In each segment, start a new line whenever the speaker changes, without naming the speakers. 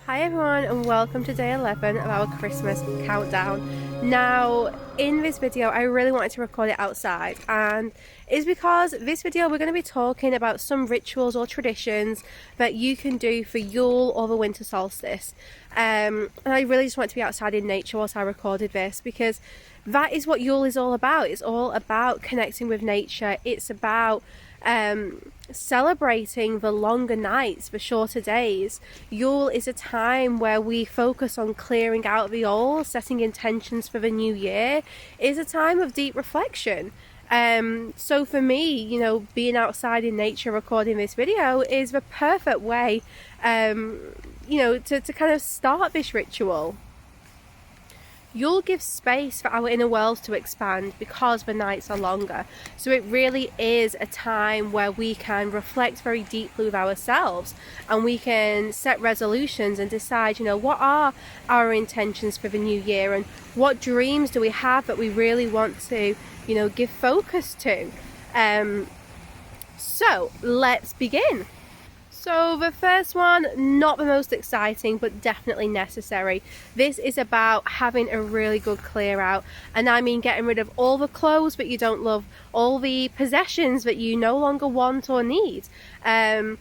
Hi everyone and welcome to day 11 of our Christmas countdown. Now in this video I really wanted to record it outside, and it's because this video we're going to be talking about some rituals or traditions that you can do for Yule or the winter solstice. And I really just want to be outside in nature whilst I recorded this, because that is what Yule is all about. It's all about connecting with nature. It's about celebrating the longer nights, the shorter days. Yule is a time where we focus on clearing out the old, setting intentions for the new year. It's a time of deep reflection. So for me, being outside in nature recording this video is the perfect way, to kind of start this ritual. Yule gives space for our inner worlds to expand because the nights are longer. So it really is a time where we can reflect very deeply with ourselves, and we can set resolutions and decide, what are our intentions for the new year, and what dreams do we have that we really want to, give focus to. So let's begin. So the first one, not the most exciting, but definitely necessary. This is about having a really good clear out. And I mean getting rid of all the clothes that you don't love, all the possessions that you no longer want or need. And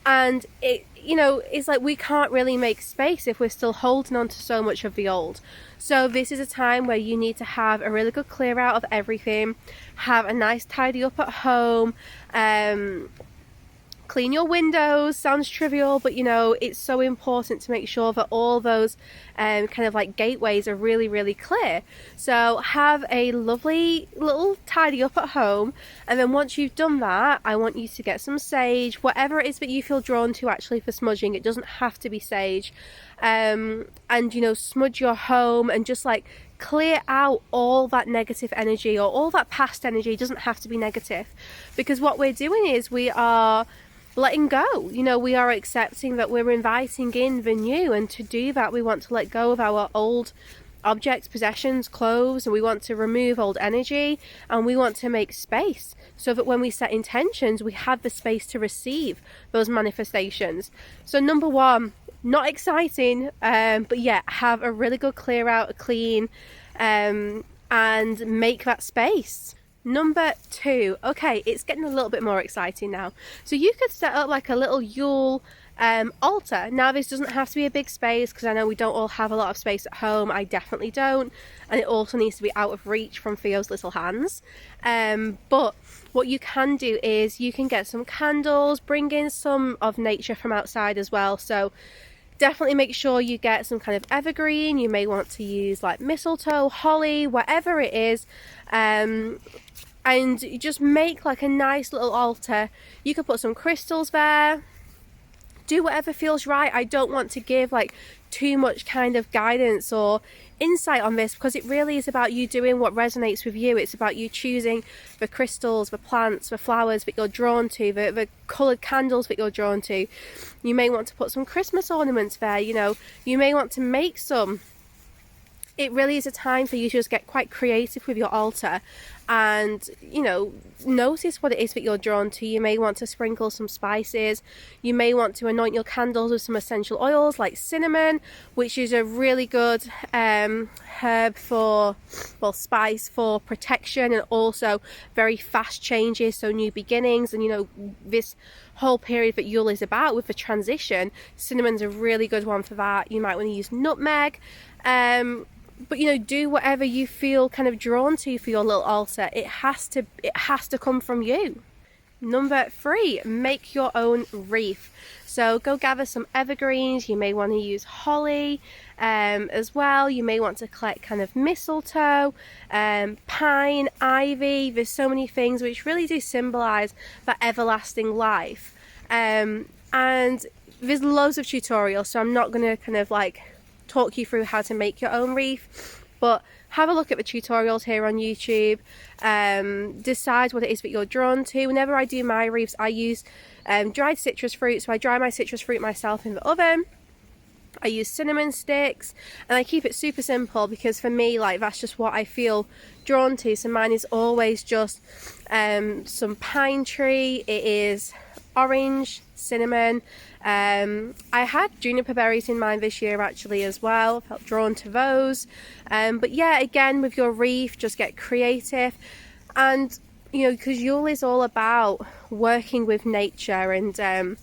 it's like we can't really make space if we're still holding on to so much of the old. So this is a time where you need to have a really good clear out of everything, have a nice tidy up at home, clean your windows. Sounds trivial, but it's so important to make sure that all those kind of like gateways are really, really clear. So have a lovely little tidy up at home, and then once you've done that, I want you to get some sage, whatever it is that you feel drawn to actually for smudging. It doesn't have to be sage. And smudge your home and just like clear out all that negative energy or all that past energy. It doesn't have to be negative, because what we're doing is we are letting go. We are accepting that we're inviting in the new, and to do that we want to let go of our old objects, possessions, clothes, and we want to remove old energy, and we want to make space so that when we set intentions we have the space to receive those manifestations. So number one, not exciting, but yeah, have a really good clear out, a clean, and make that space. Number two, okay, it's getting a little bit more exciting now. So you could set up like a little Yule altar. Now this doesn't have to be a big space, because I know we don't all have a lot of space at home. I definitely don't, and it also needs to be out of reach from Theo's little hands. But what you can do is you can get some candles, bring in some of nature from outside as well. So definitely make sure you get some kind of evergreen. You may want to use like mistletoe, holly, whatever it is. And you just make like a nice little altar. You could put some crystals there. Do whatever feels right. I don't want to give like too much kind of guidance or insight on this, because it really is about you doing what resonates with you. It's about you choosing the crystals, the plants, the flowers that you're drawn to, the coloured candles that you're drawn to. You may want to put some Christmas ornaments there. You may want to make some. It really is a time for you to just get quite creative with your altar and, notice what it is that you're drawn to. You may want to sprinkle some spices. You may want to anoint your candles with some essential oils like cinnamon, which is a really good spice for protection, and also very fast changes, so new beginnings. And this whole period that Yule is about with the transition, cinnamon's a really good one for that. You might want to use nutmeg. But do whatever you feel kind of drawn to for your little altar. It has to come from you. Number three, make your own wreath. So go gather some evergreens. You may want to use holly as well. You may want to collect kind of mistletoe, pine, ivy. There's so many things which really do symbolize that everlasting life. And there's loads of tutorials, so I'm not going to kind of like talk you through how to make your own wreath, but have a look at the tutorials here on YouTube. Decide what it is that you're drawn to. Whenever I do my wreaths, I use dried citrus fruit, so I dry my citrus fruit myself in the oven. I use cinnamon sticks, and I keep it super simple because for me, like, that's just what I feel drawn to. So mine is always just some pine tree. It is orange, cinnamon. I had juniper berries in mine this year actually as well. I felt drawn to those. But yeah, again, with your wreath, just get creative. And you know, because Yule is all about working with nature and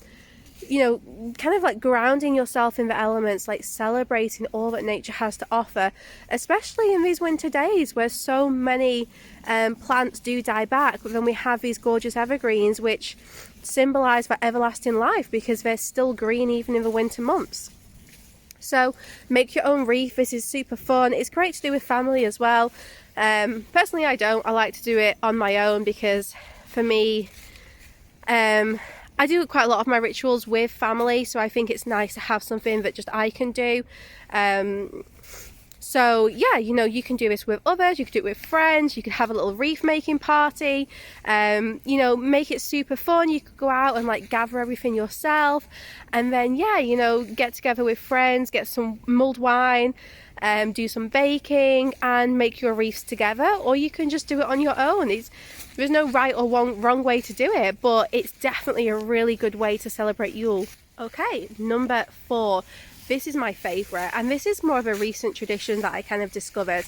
you know, kind of like grounding yourself in the elements, like celebrating all that nature has to offer, especially in these winter days where so many plants do die back. But then we have these gorgeous evergreens which symbolize that everlasting life because they're still green even in the winter months. So make your own wreath. This is super fun. It's great to do with family as well. Personally, I don't. I like to do it on my own because for me, I do quite a lot of my rituals with family, so I think it's nice to have something that just I can do. So yeah, you know, you can do this with others, you can do it with friends, you could have a little wreath making party, you know, make it super fun. You could go out and like gather everything yourself, and then yeah, you know, get together with friends, get some mulled wine, do some baking and make your wreaths together, or you can just do it on your own. There's no right or wrong way to do it, but it's definitely a really good way to celebrate Yule. Okay, number 4. This is my favourite, and this is more of a recent tradition that I kind of discovered,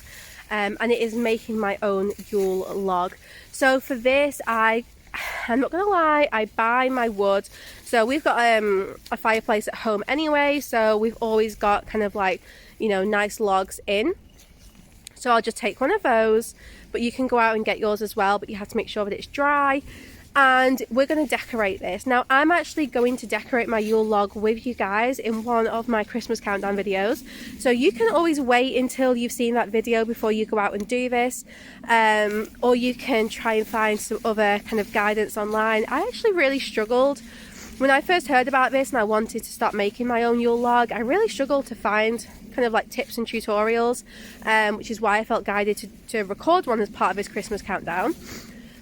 and it is making my own Yule log. So for this, I'm not gonna lie, I buy my wood. So we've got a fireplace at home anyway, so we've always got kind of like, you know, nice logs in. So I'll just take one of those, but you can go out and get yours as well, but you have to make sure that it's dry. And we're going to decorate this. Now I'm actually going to decorate my Yule log with you guys in one of my Christmas countdown videos, so you can always wait until you've seen that video before you go out and do this, or you can try and find some other kind of guidance online. I actually really struggled when I first heard about this and I wanted to start making my own Yule log. I really struggled to find kind of like tips and tutorials, which is why I felt guided to record one as part of this Christmas countdown.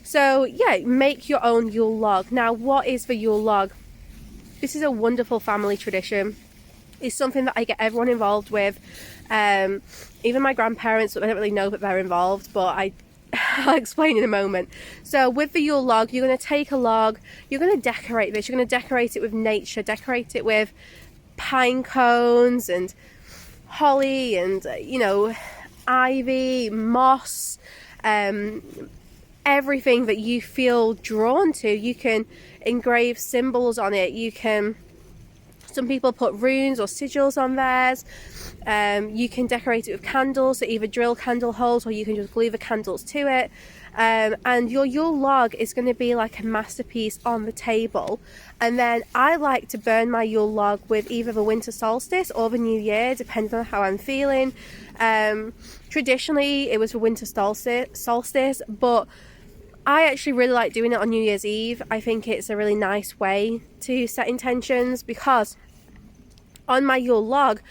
So yeah, make your own Yule log. Now, what is the Yule log? This is a wonderful family tradition. It's something that I get everyone involved with, even my grandparents. I don't really know that they're involved, but I'll explain in a moment. So with the Yule log, you're going to take a log, you're going to decorate this. You're going to decorate it with nature, decorate it with pine cones and holly and you know, ivy, moss, everything that you feel drawn to. You can engrave symbols on it. Some people put runes or sigils on theirs. You can decorate it with candles, so either drill candle holes or you can just glue the candles to it. And your Yule log is going to be like a masterpiece on the table. And then I like to burn my Yule log with either the winter solstice or the new year, depending on how I'm feeling. Traditionally it was the winter solstice, but I actually really like doing it on New Year's Eve. I think it's a really nice way to set intentions, because on my Yule log,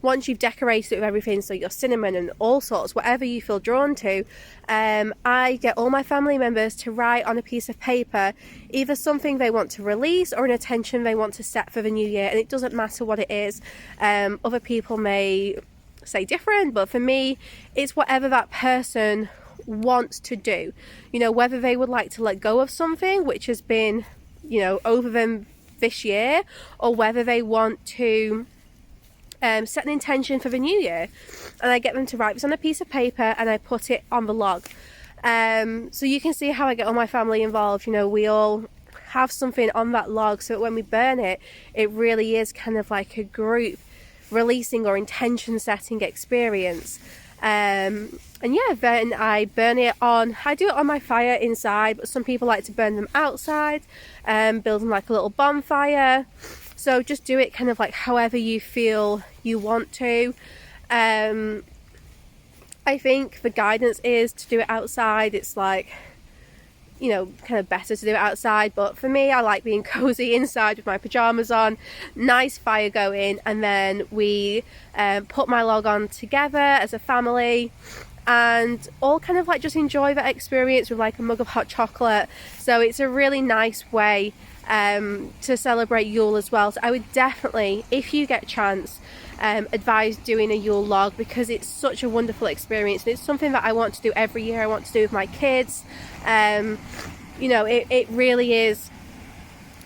once you've decorated it with everything, so your cinnamon and all sorts, whatever you feel drawn to, I get all my family members to write on a piece of paper either something they want to release or an intention they want to set for the new year, and it doesn't matter what it is. Other people may say different, but for me, it's whatever that person wants to do. You know, whether they would like to let go of something which has been, you know, over them this year, or whether they want to set an intention for the new year. And I get them to write this on a piece of paper and I put it on the log. So you can see how I get all my family involved. You know, we all have something on that log, so that when we burn it, it really is kind of like a group releasing or intention setting experience. And yeah, then I burn it on, I do it on my fire inside, but some people like to burn them outside, building like a little bonfire. So just do it kind of like however you feel you want to. I think the guidance is to do it outside. It's like, you know, kind of better to do it outside, but for me, I like being cozy inside with my pajamas on, nice fire going, and then we put my log on together as a family and all kind of like just enjoy that experience with like a mug of hot chocolate. So it's a really nice way to celebrate Yule as well. So I would definitely, if you get a chance, advise doing a Yule log, because it's such a wonderful experience, and it's something that I want to do every year. I want to do with my kids. You know, it really is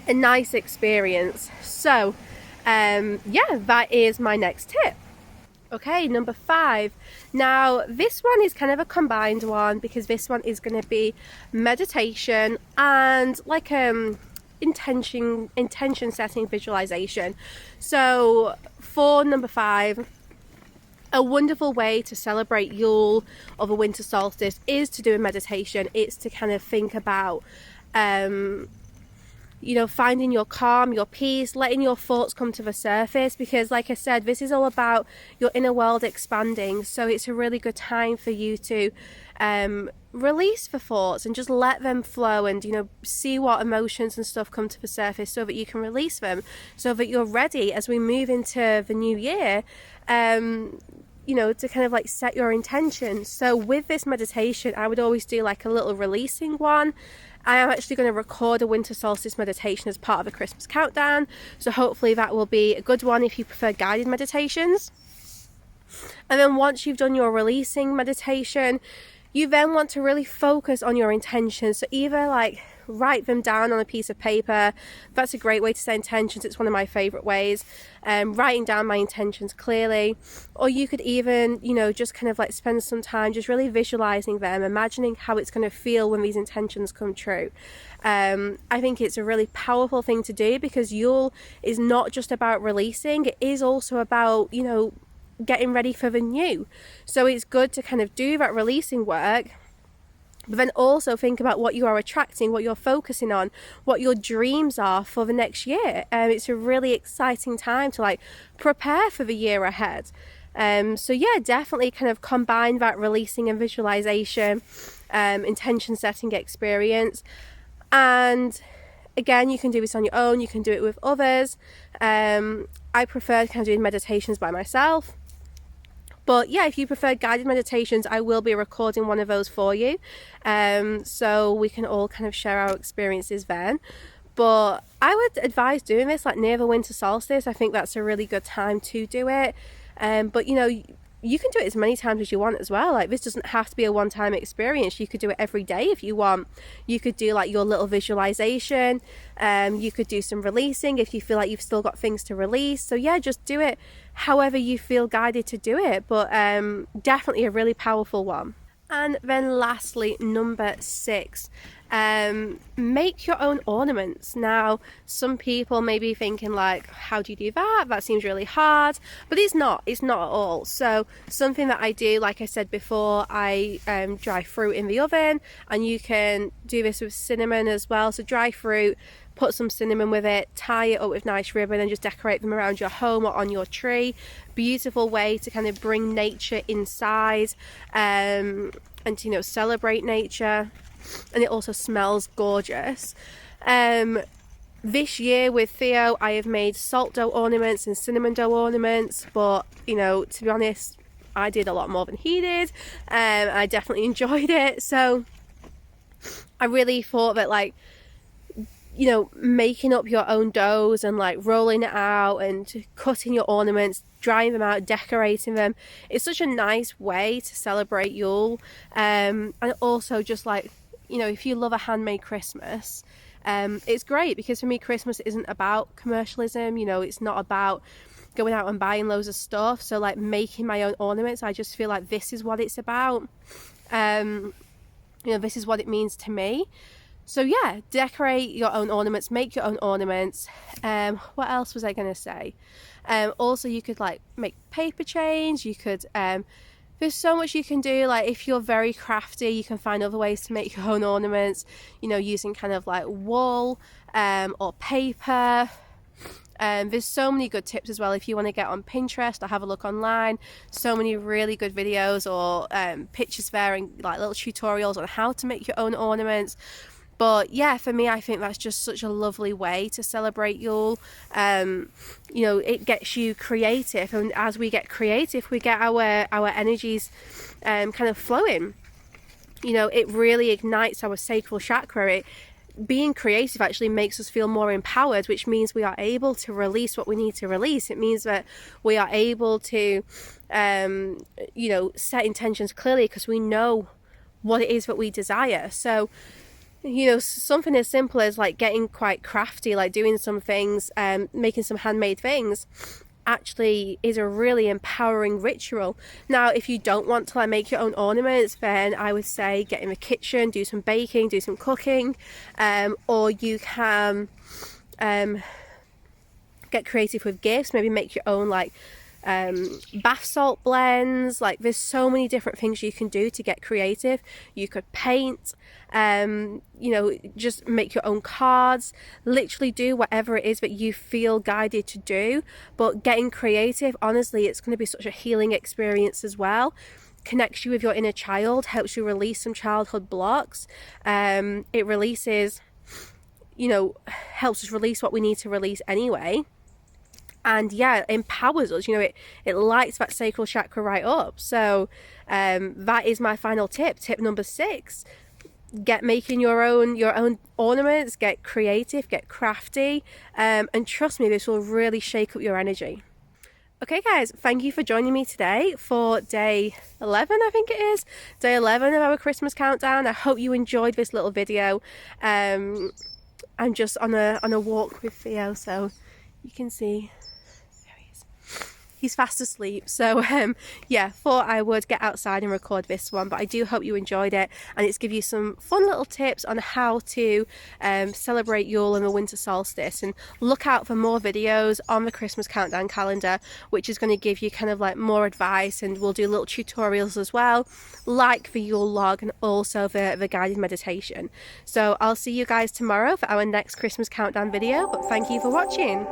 a nice experience. So yeah, that is my next tip. Okay, number 5. Now this one is kind of a combined one, because this one is going to be meditation and like intention setting, visualization. So for number 5, a wonderful way to celebrate Yule or the winter solstice is to do a meditation. It's to kind of think about you know, finding your calm, your peace, letting your thoughts come to the surface, because like I said, this is all about your inner world expanding. So it's a really good time for you to release the thoughts and just let them flow, and you know, see what emotions and stuff come to the surface, so that you can release them, so that you're ready as we move into the new year, you know, to kind of like set your intentions. So with this meditation, I would always do like a little releasing one. I am actually going to record a winter solstice meditation as part of a Christmas countdown, so hopefully that will be a good one if you prefer guided meditations. And then once you've done your releasing meditation, you then want to really focus on your intentions. So either like write them down on a piece of paper. That's a great way to set intentions. It's one of my favorite ways, writing down my intentions clearly. Or you could even, you know, just kind of like spend some time just really visualizing them, imagining how it's going to feel when these intentions come true. I think it's a really powerful thing to do, because Yule is not just about releasing, it is also about, you know, getting ready for the new. So it's good to kind of do that releasing work, but then also think about what you are attracting, what you're focusing on, what your dreams are for the next year. It's a really exciting time to like prepare for the year ahead. So yeah, definitely kind of combine that releasing and visualization, intention setting experience. And again, you can do this on your own, you can do it with others. I prefer kind of doing meditations by myself. But yeah, if you prefer guided meditations, I will be recording one of those for you. So we can all kind of share our experiences then. But I would advise doing this like near the winter solstice. I think that's a really good time to do it. But you know, you can do it as many times as you want as well. Like, this doesn't have to be a one-time experience. You could do it every day if you want. You could do like your little visualization. You could do some releasing if you feel like you've still got things to release. So yeah, just do it however you feel guided to do it. But definitely a really powerful one. And then lastly, number 6, make your own ornaments. Now, some people may be thinking like, how do you do that? That seems really hard, but it's not at all. So something that I do, like I said before, I dry fruit in the oven, and you can do this with cinnamon as well. So dry fruit, put some cinnamon with it, tie it up with nice ribbon, and just decorate them around your home or on your tree. Beautiful way to kind of bring nature inside, and to, you know, celebrate nature. And it also smells gorgeous. This year with Theo, I have made salt dough ornaments and cinnamon dough ornaments, but you know, to be honest, I did a lot more than he did. I definitely enjoyed it. So I really thought that, like, you know, making up your own doughs and like rolling it out and cutting your ornaments, drying them out, decorating them, it's such a nice way to celebrate Yule. And also just like, you know, if you love a handmade Christmas, it's great, because for me Christmas isn't about commercialism. You know, it's not about going out and buying loads of stuff. So like making my own ornaments, I just feel like this is what it's about. You know, this is what it means to me. So yeah, decorate your own ornaments, make your own ornaments. What else was I going to say? Also, you could like make paper chains. You could, there's so much you can do. Like, if you're very crafty, you can find other ways to make your own ornaments, you know, using kind of like wool or paper. There's so many good tips as well if you want to get on Pinterest or have a look online. So many really good videos or pictures there, and like little tutorials on how to make your own ornaments. But yeah, for me, I think that's just such a lovely way to celebrate Yule. You know, it gets you creative, and as we get creative, we get our energies kind of flowing. You know, it really ignites our sacral chakra. being creative actually makes us feel more empowered, which means we are able to release what we need to release. It means that we are able to, you know, set intentions clearly because we know what it is that we desire. So, you know, something as simple as like getting quite crafty, like doing some things, making some handmade things, actually is a really empowering ritual. Now, if you don't want to like make your own ornaments, then I would say get in the kitchen, do some baking, do some cooking, or you can get creative with gifts, maybe make your own like bath salt blends. Like there's so many different things you can do to get creative. You could paint, you know, just make your own cards, literally do whatever it is that you feel guided to do. But getting creative, honestly, it's going to be such a healing experience as well. Connects you with your inner child, helps you release some childhood blocks. It releases, you know, helps us release what we need to release anyway. And yeah, it empowers us, you know, it lights that sacral chakra right up. So that is my final tip. Tip number 6, get making your own ornaments, get creative, get crafty, and trust me, this will really shake up your energy. Okay guys, thank you for joining me today for day 11, I think it is. Day 11 of our Christmas countdown. I hope you enjoyed this little video. I'm just on a walk with Theo, so you can see. He's fast asleep, so yeah, thought I would get outside and record this one. But I do hope you enjoyed it, and it's give you some fun little tips on how to celebrate Yule and the winter solstice. And look out for more videos on the Christmas countdown calendar, which is going to give you kind of like more advice, and we'll do little tutorials as well, like the Yule log and also the guided meditation. So I'll see you guys tomorrow for our next Christmas countdown video, but thank you for watching.